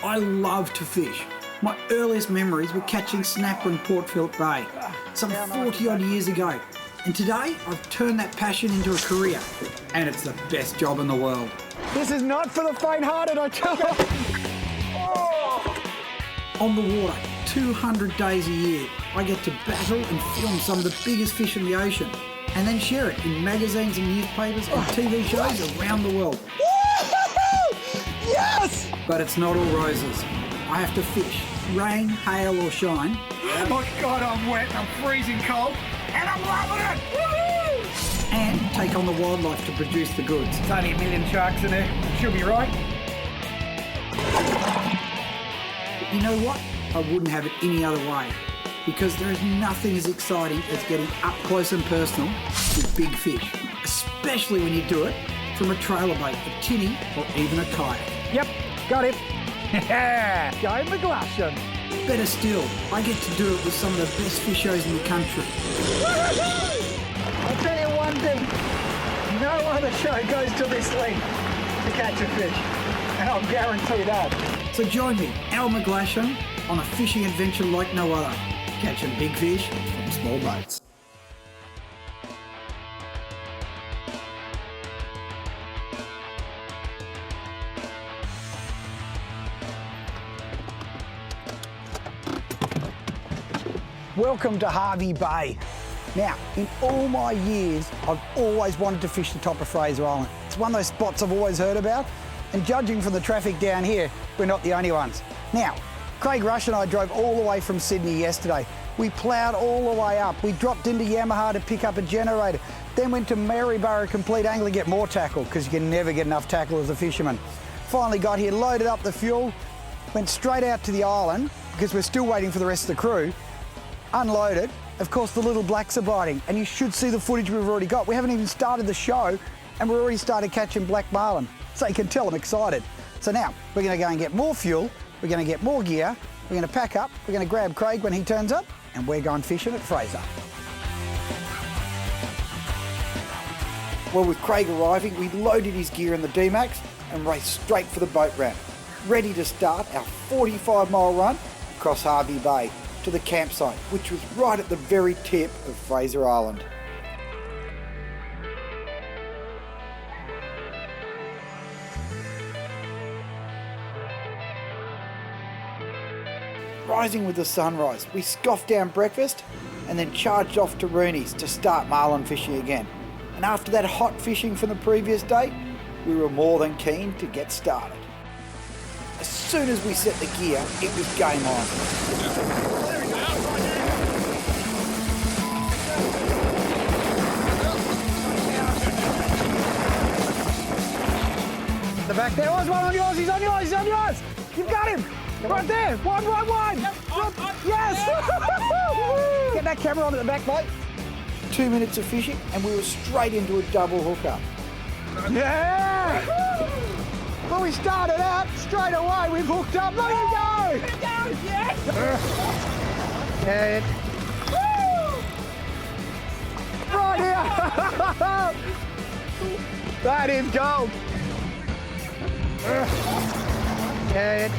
I love to fish. My earliest memories were catching snapper in Port Phillip Bay, some 40 odd years ago. And today, I've turned that passion into a career. And it's the best job in the world. This is not for the faint-hearted, I tell you. On the water, 200 days a year, I get to battle and film some of the biggest fish in the ocean, and then share it in magazines and newspapers and TV shows around the world. Yes! But it's not all roses. I have to fish, rain, hail or shine. Oh God, I'm wet, I'm freezing cold, and I'm loving it! Woohoo! And take on the wildlife to produce the goods. There's only 1 million sharks in there, she'll be right. But you know what? I wouldn't have it any other way, because there is nothing as exciting as getting up close and personal with big fish, especially when you do it from a trailer bait, a tinny or even a kayak. Yep, got it. Go McGlashan. Better still, I get to do it with some of the best fishers in the country. I'll tell you one thing, no other show goes to this length to catch a fish, and I'll guarantee that. So join me, Al McGlashan, on a fishing adventure like no other, catching big fish from small boats. Welcome to Hervey Bay. Now, in all my years, I've always wanted to fish the top of Fraser Island. It's one of those spots I've always heard about, and judging from the traffic down here, we're not the only ones. Now, Craig Rush and I drove all the way from Sydney yesterday. We ploughed all the way up. We dropped into Yamaha to pick up a generator, then went to Maryborough Complete Angler to get more tackle, because you can never get enough tackle as a fisherman. Finally got here, loaded up the fuel, went straight out to the island, because we're still waiting for the rest of the crew. Unloaded. Of course, the little blacks are biting, and you should see the footage we've already got. We haven't even started the show, and we're already started catching black marlin. So you can tell I'm excited. So now, we're gonna go and get more fuel, we're gonna get more gear, we're gonna pack up, we're gonna grab Craig when he turns up, and we're going fishing at Fraser. Well, with Craig arriving, we loaded his gear in the D-Max and raced straight for the boat ramp, ready to start our 45-mile run across Hervey Bay to the campsite, which was right at the very tip of Fraser Island. Rising with the sunrise, we scoffed down breakfast and then charged off to Rooney's to start marlin fishing again. And after that hot fishing from the previous day, we were more than keen to get started. As soon as we set the gear, it was game on. The back there, oh, there's one on yours, he's on yours, he's on yours! You've got him! Right there, one. Yes! Get that camera on at the back, mate. 2 minutes of fishing and we were straight into a double hookup. Yeah! When we started out, straight away we've hooked up. Look at you go! Yes! Yeah. Right here! That is gold. Yeah.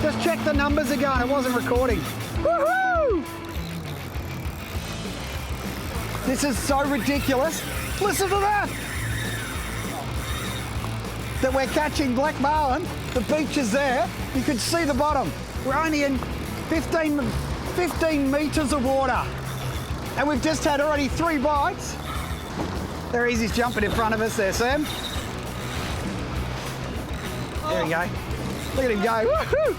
Just check the numbers again, it wasn't recording. Woohoo! This is so ridiculous. Listen to that! That we're catching black marlin, the beach is there, you can see the bottom. We're only in 15 metres of water. And we've just had already 3 bites. There he is, he's jumping in front of us there, Sam. There we go. Look at him go. Woohoo!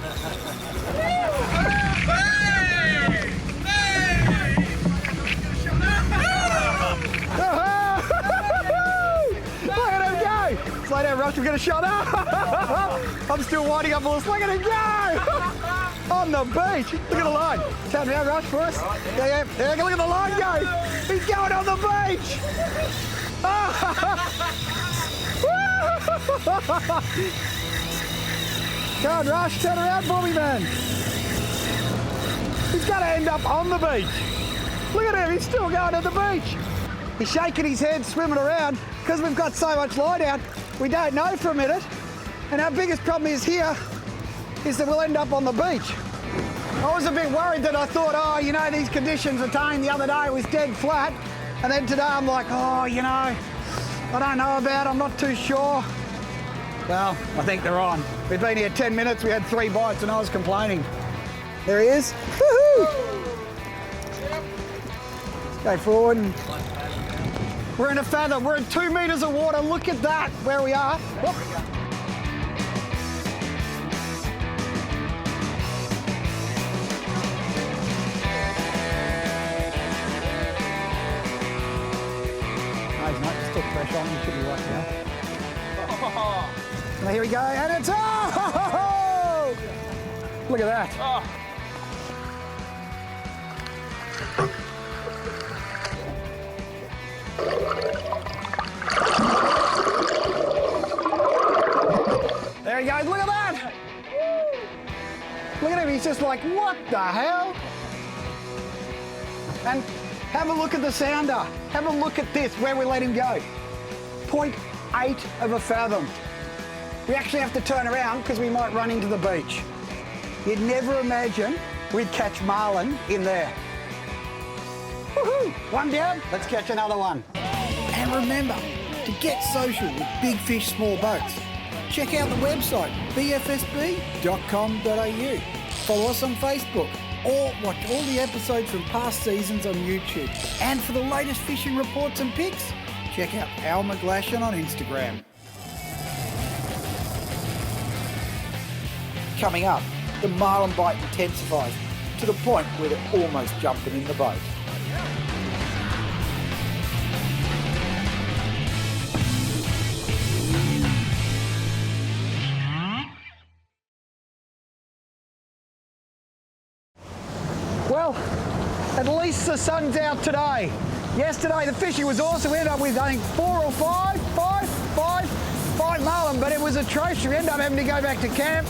Look at him go! Slow down, Rush, we're going to shut up. I'm still winding up all this. Look at him go! On the beach. Look at the line. Turn around, Rush, for us. Yeah. Look at the line go. He's going on the beach. Come on, Rush, turn around for me, man. He's going to end up on the beach. Look at him, he's still going to the beach. He's shaking his head, swimming around, because we've got so much line out. We don't know for a minute And our biggest problem is here is that we'll end up on the beach. I was a bit worried that I thought, oh, you know, these conditions are tame. The other day it was dead flat. And then today I'm like, oh, you know, I don't know about it. I'm not too sure. Well, I think they're on. We've been here 10 minutes. We had 3 bites and I was complaining. There he is. Woohoo! Let's go forward. We're in a fathom. We're in 2 metres of water. Look at that, where we are. Whoop. Pressure on, you should be right now. Well, here we go, and it's oh! Look at that. Oh. There he goes, look at that! Look at him, he's just like, what the hell? And have a look at the sounder. Have a look at this, where we let him go. 0.8 of a fathom. We actually have to turn around because we might run into the beach. You'd never imagine we'd catch marlin in there. Woohoo! One down, let's catch another one. And remember, to get social with big fish, small boats, check out the website, bfsb.com.au. Follow us on Facebook, or watch all the episodes from past seasons on YouTube. And for the latest fishing reports and pics, check out Al McGlashan on Instagram. Coming up, the marlin bite intensifies to the point where they're almost jumping in the boat. Well, at least the sun's out today. Yesterday the fishing was awesome. We ended up with, I think, 4 or 5 marlin, but it was atrocious. We ended up having to go back to camp,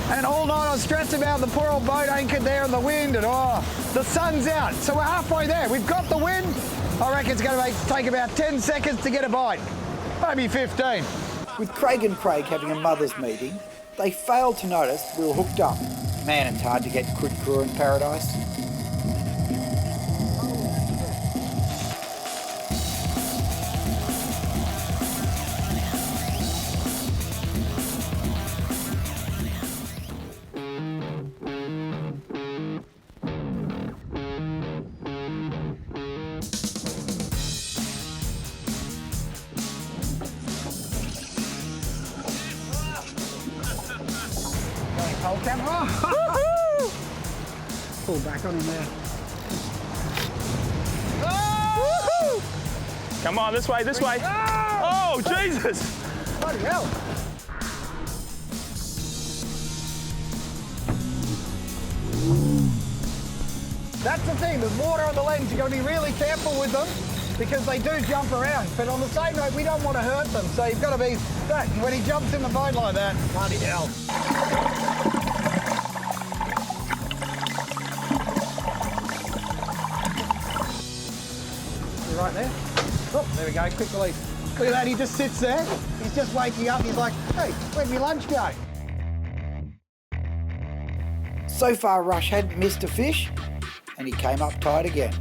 and all night I was stressed about the poor old boat anchored there in the wind, and oh, the sun's out. So we're halfway there. We've got the wind. I reckon it's going to take about 10 seconds to get a bite, maybe 15. With Craig and Craig having a mother's meeting, they failed to notice we were hooked up. Man, it's hard to get quick crew in paradise. Whole camera. Pull back on him there. Oh! Come on, this way, this way. Oh, Jesus! Bloody hell. That's the thing, there's water on the lens. You've got to be really careful with them because they do jump around. But on the same note, we don't want to hurt them. So you've got to be that. When he jumps in the boat like that, bloody hell. Right there. Oh, there we go, quick release. Look at that, he just sits there. He's just waking up. He's like, hey, where'd my lunch go? So far, Rush hadn't missed a fish, and he came up tight again.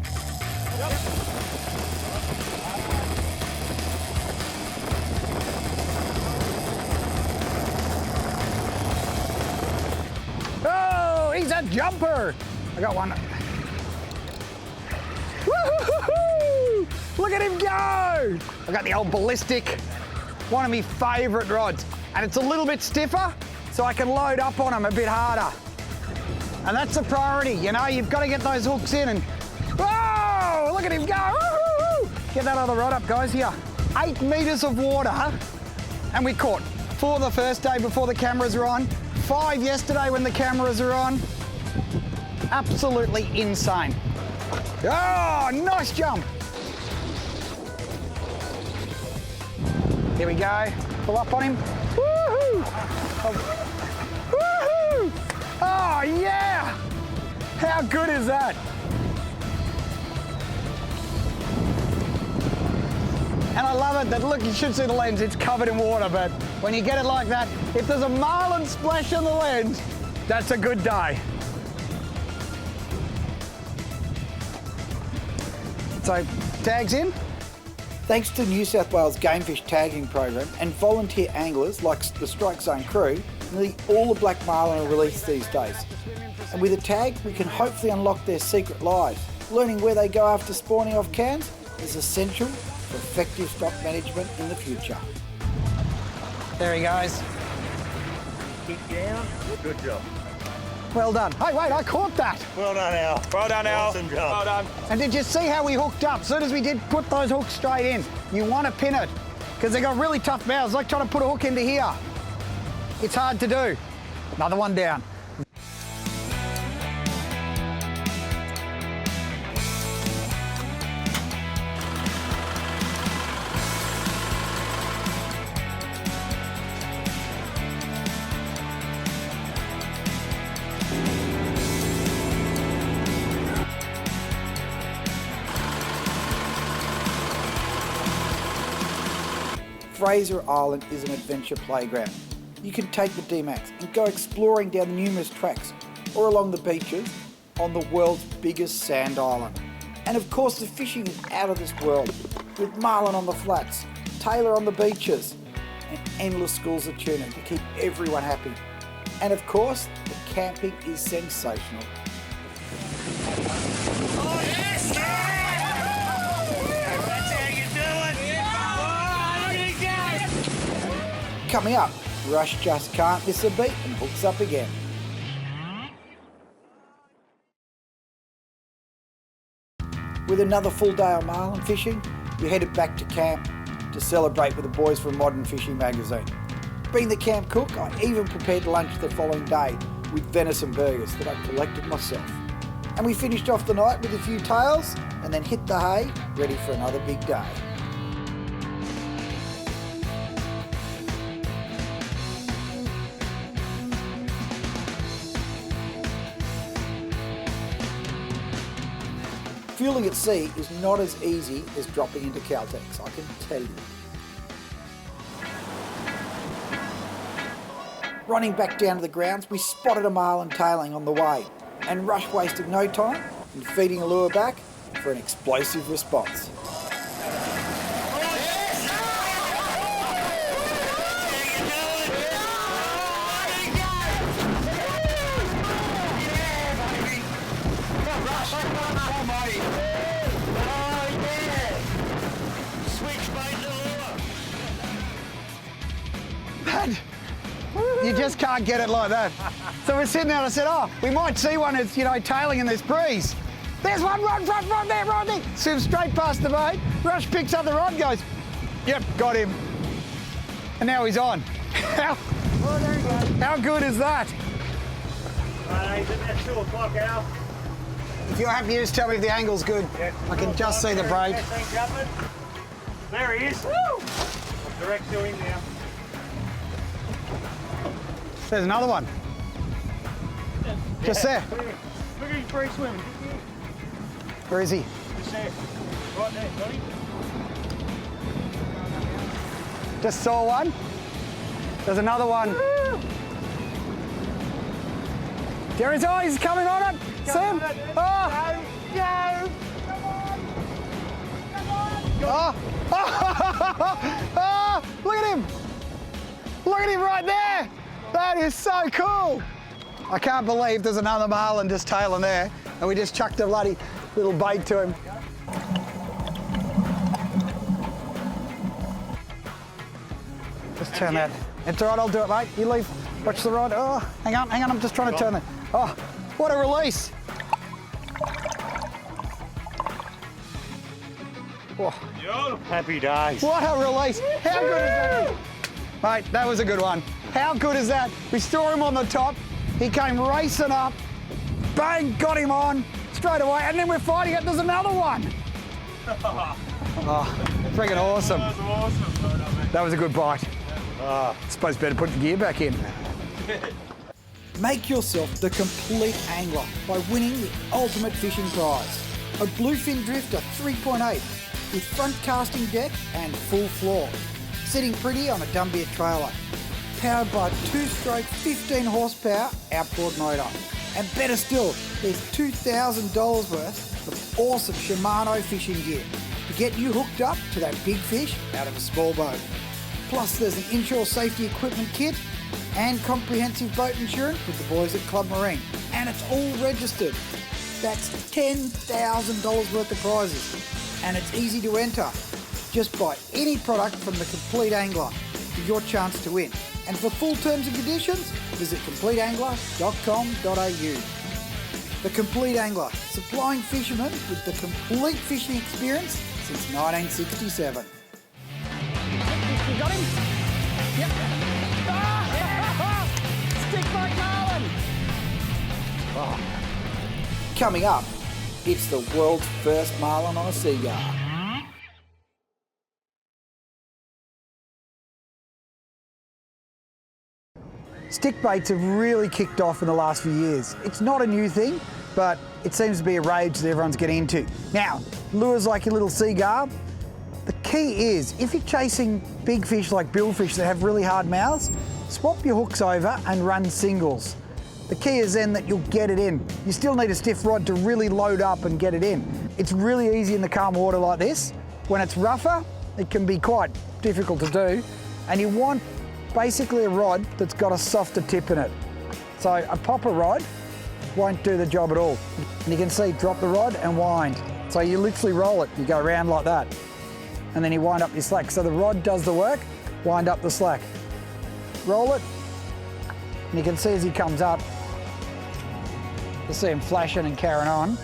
Oh, he's a jumper. I got one. Woo-hoo-hoo-hoo! Look at him go! I got the old ballistic, one of my favourite rods, and it's a little bit stiffer, so I can load up on him a bit harder. And that's the priority, you know, you've got to get those hooks in and, whoa, look at him go, woo-hoo-hoo! Get that other rod up, guys, here. 8 metres of water, and we caught 4 the first day before the cameras are on, 5 yesterday when the cameras are on. Absolutely insane. Oh, nice jump. Here we go, pull up on him. Woohoo! Oh. Woohoo! Oh, yeah! How good is that? And I love it that, look, you should see the lens, it's covered in water, but when you get it like that, if there's a marlin splash on the lens, that's a good day. So, tags in. Thanks to New South Wales Game Fish Tagging Program and volunteer anglers like the Strike Zone crew, nearly all the black marlin are released these days. And with a tag, we can hopefully unlock their secret lives. Learning where they go after spawning off cans is essential for effective stock management in the future. There he goes. Keep down. Good job. Well done. Hey, wait, I caught that. Well done, Al. Well done, Al. Awesome job. Well done. And did you see how we hooked up? As soon as we did put those hooks straight in, you want to pin it because they got really tough mouths. Like trying to put a hook into here. It's hard to do. Another one down. Fraser Island is an adventure playground. You can take the D-Max and go exploring down the numerous tracks or along the beaches on the world's biggest sand island. And of course the fishing is out of this world, with marlin on the flats, tailor on the beaches, and endless schools of tuna to keep everyone happy. And of course, the camping is sensational. Oh, yes! That's how you do it! Oh, look at it go! Coming up, Rush just can't miss a beat and hooks up again. With another full day of marlin fishing, we headed back to camp to celebrate with the boys from Modern Fishing magazine. Being the camp cook, I even prepared lunch the following day with venison burgers that I collected myself. And we finished off the night with a few tails and then hit the hay, ready for another big day. Fueling at sea is not as easy as dropping into Caltex, I can tell you. Running back down to the grounds, we spotted a marlin tailing on the way, and Rush wasted no time in feeding a lure back for an explosive response. You just can't get it like that. So we're sitting there and I said, oh, we might see one that's, tailing in this breeze. There's one right there. Swims straight past the boat. Rush picks up the rod, goes, yep, got him. And now he's on. How good is that? He's at that 2 o'clock, Al. If you're happy, just tell me if the angle's good. Yeah, I can just see the braid. There he is. Woo! Direct to him now. There's another one. Just there. Look at his free swimming. Where is he? Just there. Right there, buddy. Just saw one. There's another one. There he is. Oh, he's coming on it. See him? Oh. Oh, look at him. Look at him right there. That is so cool. I can't believe there's another marlin just tailing there and we just chucked a bloody little bait to him. Just turn that. It's all right, I'll do it, mate. You leave. Watch the rod. Oh, hang on, I'm just trying to turn that. Oh, what a release. Oh. Happy days. What a release. How good is that? Mate, that was a good one. How good is that? We saw him on the top. He came racing up. Bang, got him on straight away. And then we're fighting it. There's another one. Oh, freaking awesome. That was awesome. Well done, mate. That was a good bite. I suppose better put the gear back in. Make yourself the complete angler by winning the ultimate fishing prize. A bluefin drifter 3.8 with front casting deck and full floor. sitting pretty on a Dumbier trailer, powered by a 2-stroke 15 horsepower outboard motor. And better still, there's $2,000 worth of awesome Shimano fishing gear to get you hooked up to that big fish out of a small boat. Plus there's an inshore safety equipment kit and comprehensive boat insurance with the boys at Club Marine. And it's all registered. That's $10,000 worth of prizes. And it's easy to enter. Just buy any product from The Complete Angler for your chance to win. And for full terms and conditions, visit CompleteAngler.com.au. The Complete Angler, supplying fishermen with the complete fishing experience since 1967. You got him? Yep. Ah! Stick like marlin! Oh. Coming up, it's the world's first marlin on a seagull. Stick baits have really kicked off in the last few years. It's not a new thing, but it seems to be a rage that everyone's getting into. Now, lures like your little seagull, the key is, if you're chasing big fish like billfish that have really hard mouths, swap your hooks over and run singles. The key is then that you'll get it in. You still need a stiff rod to really load up and get it in. It's really easy in the calm water like this. When it's rougher, it can be quite difficult to do, and you want basically a rod that's got a softer tip in it. So a popper rod won't do the job at all. And you can see, drop the rod and wind. So you literally roll it, you go around like that. And then you wind up your slack. So the rod does the work, wind up the slack. Roll it, and you can see as he comes up, you'll see him flashing and carrying on.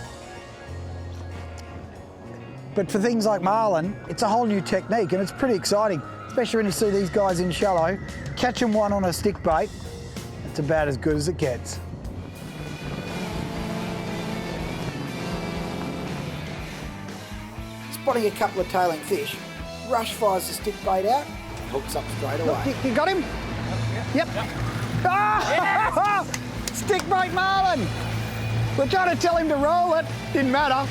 But for things like marlin, it's a whole new technique and it's pretty exciting, especially when you see these guys in shallow. Catching one on a stick bait, it's about as good as it gets. Spotting a couple of tailing fish, Rush fires the stick bait out and hooks up straight away. You got him? Yep. Ah! Stick bait marlin! We're trying to tell him to roll it, didn't matter.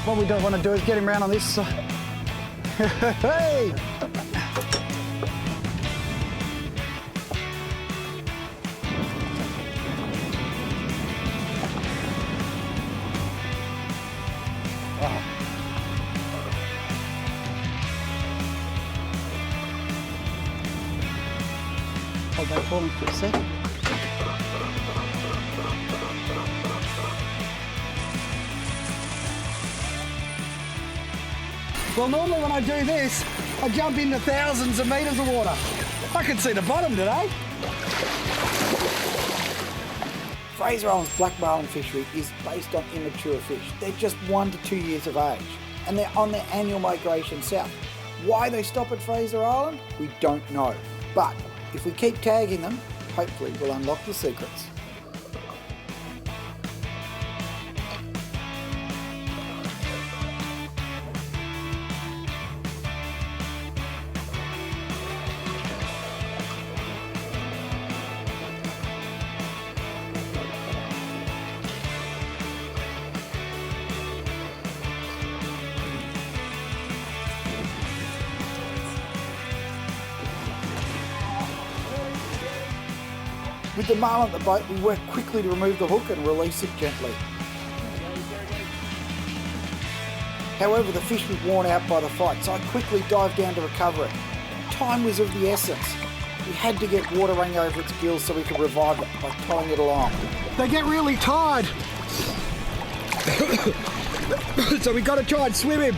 What we don't want to do is get him round on this side. Hey! Wow. Hold that for me for a sec. Well, normally when I do this, I jump into thousands of metres of water. I can see the bottom today. Fraser Island's black marlin fishery is based on immature fish. They're just 1 to 2 years of age, and they're on their annual migration south. Why they stop at Fraser Island, we don't know. But if we keep tagging them, hopefully we'll unlock the secrets. With the marlin at the boat, we work quickly to remove the hook and release it gently. However, the fish was worn out by the fight, so I quickly dived down to recover it. Time was of the essence. We had to get water running over its gills so we could revive it by tying it along. They get really tired. So we got to try and swim him.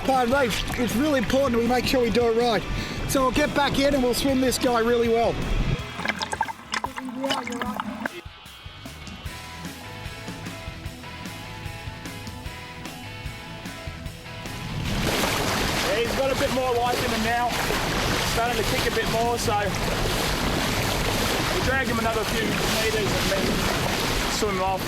Pardon me, it's really important we make sure we do it right. So we'll get back in and we'll swim this guy really well. He's got a bit more life in him now. Starting to kick a bit more, so we'll drag him another few metres and then swim him off.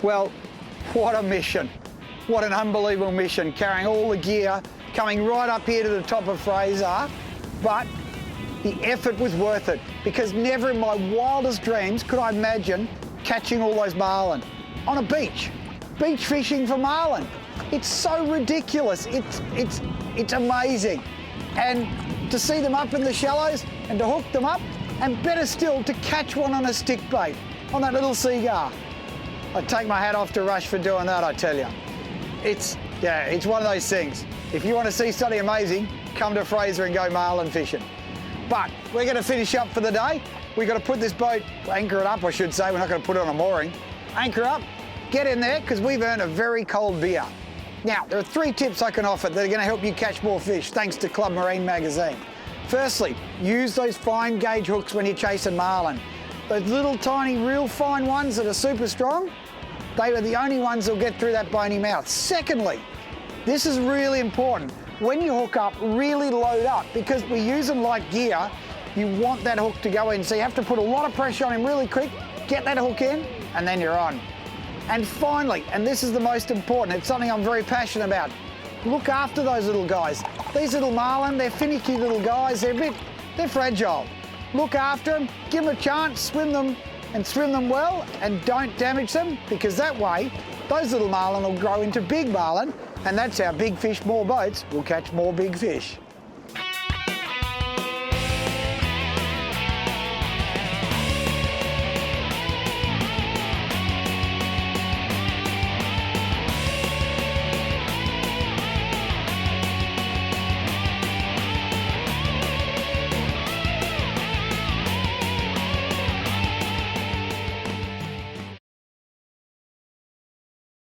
Well, what a mission. What an unbelievable mission, carrying all the gear, coming right up here to the top of Fraser. But the effort was worth it, because never in my wildest dreams could I imagine catching all those marlin on a beach fishing for marlin. It's so ridiculous. It's amazing. And to see them up in the shallows and to hook them up, and better still, to catch one on a stick bait, on that little cigar. I take my hat off to Rush for doing that, I tell you. It's one of those things. If you want to see something amazing, come to Fraser and go marlin fishing. But we're going to finish up for the day. We've got to put this boat, anchor it up, I should say. We're not going to put it on a mooring. Anchor up, get in there, because we've earned a very cold beer. Now, there are 3 tips I can offer that are going to help you catch more fish, thanks to Club Marine magazine. Firstly, use those fine gauge hooks when you're chasing marlin. Those little tiny, real fine ones that are super strong, they are the only ones that'll get through that bony mouth. Secondly, this is really important. When you hook up, really load up, because we're using light gear, you want that hook to go in. So you have to put a lot of pressure on him really quick, get that hook in, and then you're on. And finally, and this is the most important, it's something I'm very passionate about, look after those little guys. These little marlin, they're finicky little guys, they're fragile. Look after them, give them a chance, swim them well, and don't damage them, because that way, those little marlin will grow into big marlin, and that's how big fish, more boats will catch more big fish.